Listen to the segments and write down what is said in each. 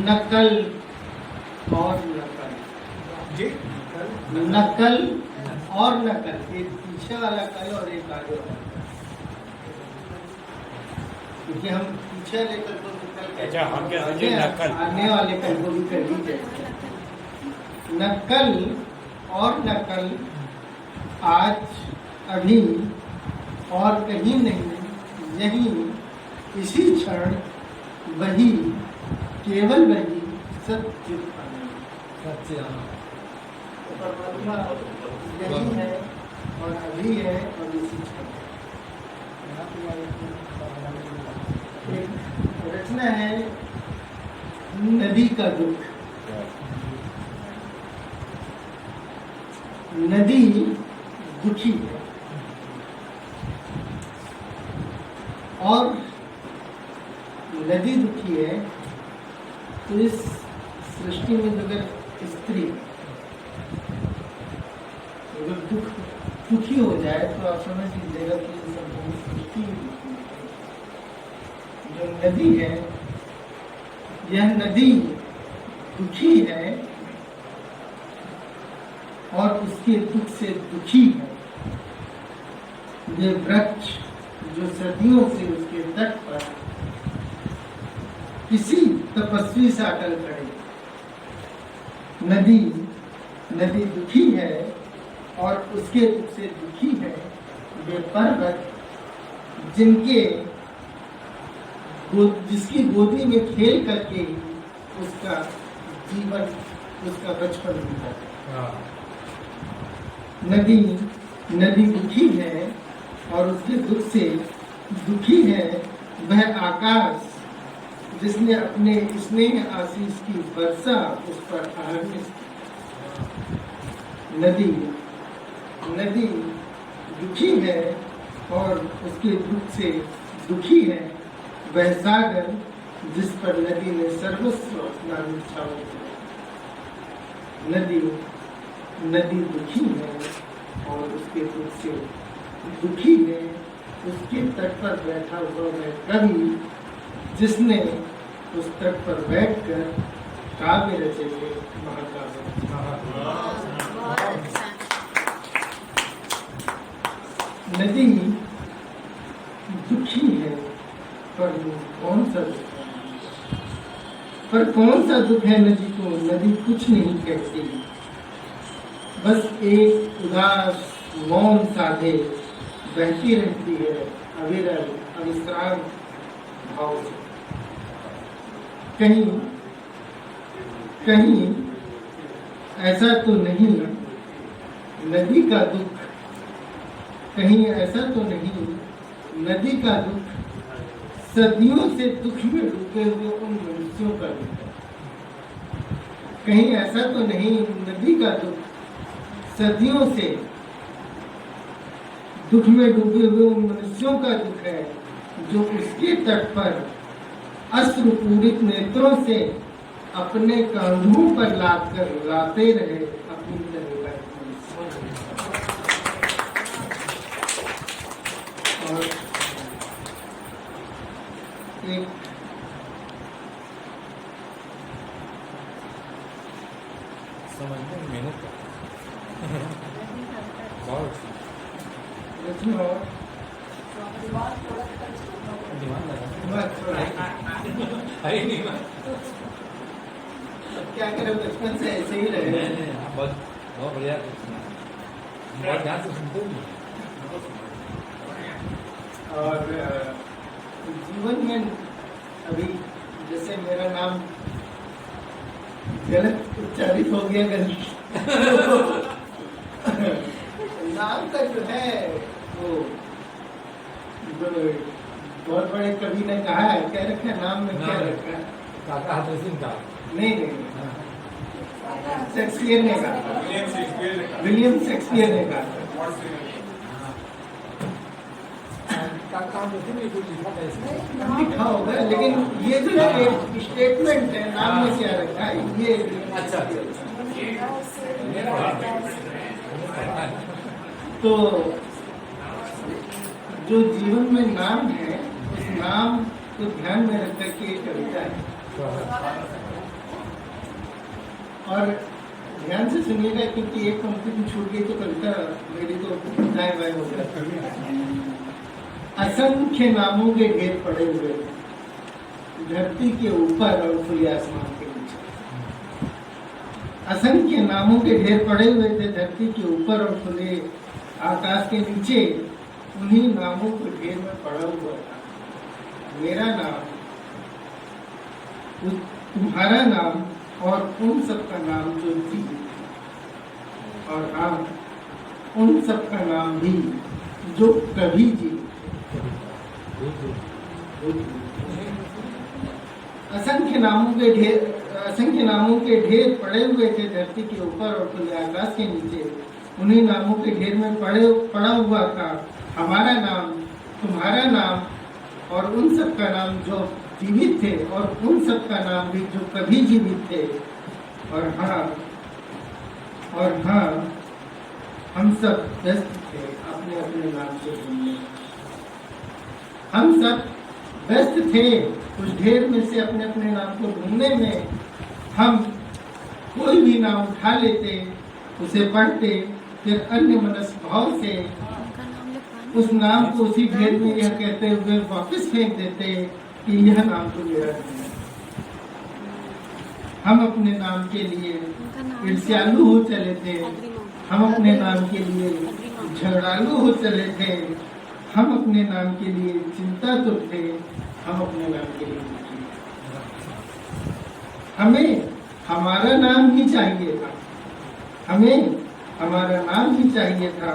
नकल और नकल जी नकल और नकल, एक पीछे वाला कल और एक आगे वाला कल। क्योंकि हम पीछे वाले कल को निकल अच्छा, हम क्या समझे नकल। आने वाले कल को भी कर लीजिए। नकल और नकल आज, अभी और कहीं नहीं, यही इसी क्षण, वही, केवल वही सत्य सत्य। परमात्मा यही है और अभी है और इसी क्षण। एक रचना है नदी का दुख। नदी दुखी है और नदी दुखी है, तो इस सृष्टि में अगर स्त्री अगर दुखी हो जाए तो आप समझ लीजिएगा कि ये संपूर्ण सृष्टि ही दुखी है। जो नदी है, यह नदी दुखी है और उसके दुख से दुखी है। ये वृक्ष जो सदियों से उसके तट पर किसी तपस्वी से अटल खड़े, नदी दुखी है और उसके दुख से दुखी है। वे पर्वत जिसकी गोदी में खेल करके उसका जीवन, उसका बचपन बीता है। नदी दुखी है और उसके दुख से दुखी है। वह आकाश जिसने अपने स्नेह आशीष की वर्षा उस पर आरंभित। नदी दुखी है और उसके दुख से दुखी है। वह सागर जिस पर नदी ने सर्वस्व अपना न्यौछावर किया। नदी दुखी है और उसके दुख से दुखी है। उसके तट पर बैठा हुआ वह कवि जिसने उस तट पर बैठकर काव्य रचे हुए महाकाव्य। नदी दुखी है, पर कौन सा दुख है? पर कौन सा दुख है नदी को? नदी कुछ नहीं कहती, बस एक उदास मौन साधे बहती रहती है अविरल अविश्रांत भाव से। कहीं ऐसा तो नहीं नदी का दुख, कहीं ऐसा तो नहीं नदी का दुख सदियों से दुख में डूबे हुए उन मनुष्यों का दुख। कहीं ऐसा तो नहीं नदी का दुख सदियों से दुख में डूबे हुए उन मनुष्यों का दुख है जो उसके तट पर अश्रुपूरित नेत्रों से अपने कंधों पर लाते रहे अपनी जरूरत। और एक समझने में मेहनत बहुत क्या करें, बचपन से ऐसे ही रहे। बहुत बढ़िया, बहुत ध्यान से सुनते हैं। और जीवन में अभी जैसे मेरा नाम गलत उच्चारित हो गया, गलत नाम का जो है वो बहुत बड़े कवि ने कहा है, क्या रखा है नाम में, क्या रखा है? काका हाथर सिंह का नहीं, शेक्सपियर ने कहा, विलियम शेक्सपियर ने कहा। लिखा होगा, लेकिन ये जो स्टेटमेंट है नाम में क्या रखा है ये। अच्छा तो जो जीवन में नाम है उस नाम को ध्यान में रख करके एक कविता है। और ध्यान से सुनिएगा, क्योंकि एक पंक्ति भी छूट गई तो कविता मेरी तो दाएं बाएं हो जाती। असंख्य नामों के ढेर पड़े हुए धरती के ऊपर और खुले आसमान के नीचे। असंख्य नामों के ढेर पड़े हुए थे धरती के ऊपर और खुले आकाश के नीचे। उन्हीं नामों के ढेर में पड़ा हुआ था मेरा नाम, तुम्हारा नाम और उन सब का नाम जो जी, और हाँ उन सब का नाम भी जो कभी जी। असंख्य नामों के ढेर पड़े हुए थे धरती के ऊपर और खुले आकाश के नीचे। उन्हीं नामों के ढेर में पड़ा हुआ था हमारा नाम, तुम्हारा नाम और उन सब का नाम जो जीवित थे, और उन सब का नाम भी जो कभी जीवित थे। और हाँ हम सब व्यस्त थे अपने अपने नाम से ढूंढने। हम सब व्यस्त थे उस ढेर में से अपने अपने नाम को ढूंढने में। हम कोई भी नाम उठा लेते, उसे पढ़ते, फिर अन्य मनस्क भाव से उस नाम को उसी ढेर में यह कहते हुए वापस फेंक देते कि यह नाम तो मेरा नहीं है। हम अपने नाम के लिए ईर्ष्यालु हो चले थे, हम अपने नाम के लिए झगड़ालू हो चले थे, हम अपने नाम के लिए चिंतातुर थे, हम अपने नाम के लिए दुखी थे। हमें हमारा नाम ही चाहिए था, हमें हमारा नाम ही चाहिए था।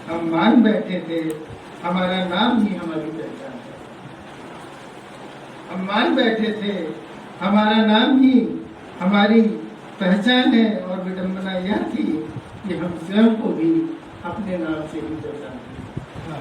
हम मान बैठे थे हमारा नाम ही हमारी पहचान है। हम मान बैठे थे हमारा नाम ही हमारी पहचान है। और विडंबना यह थी कि हम स्वयं को भी अपने नाम से ही पहचानते हैं।